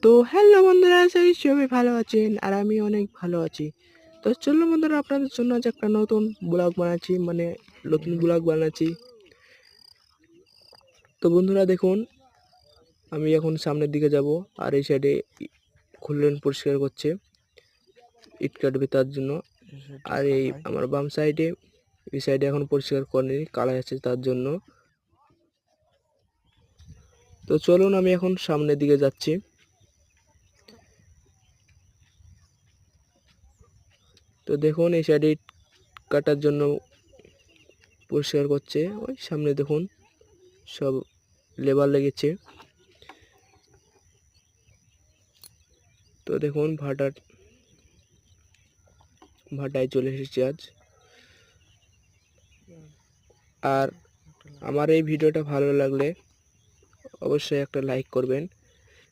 তো হ্যালো বন্ধুরা, আশা করি সবাই ভালো আছেন আর আমি অনেক ভালো আছি। তো চলো বন্ধুরা, আপনাদের জন্য আজ একটা নতুন ব্লগ বানাচ্ছি, তো বন্ধুরা দেখুন, আমি এখন সামনের দিকে যাব আর এই সাইডে খুললেন পরিষ্কার করছে, ইট কাটবে তার জন্য। আর এই আমার বাম সাইডে, এই সাইডে এখন পরিষ্কার করেনি, কালাই আছে তার জন্য। তো চলুন আমি এখন সামনের দিকে যাচ্ছি। তো দেখুন এই সাইডে ইট কাটার জন্য পরিষ্কার করছে, ওই সামনে দেখুন সব লেবার লেগেছে। তো দেখুন ভাটায় চলে এসেছি আজ। আর আমার এই ভিডিওটা ভালো লাগলে অবশ্যই একটা লাইক করবেন।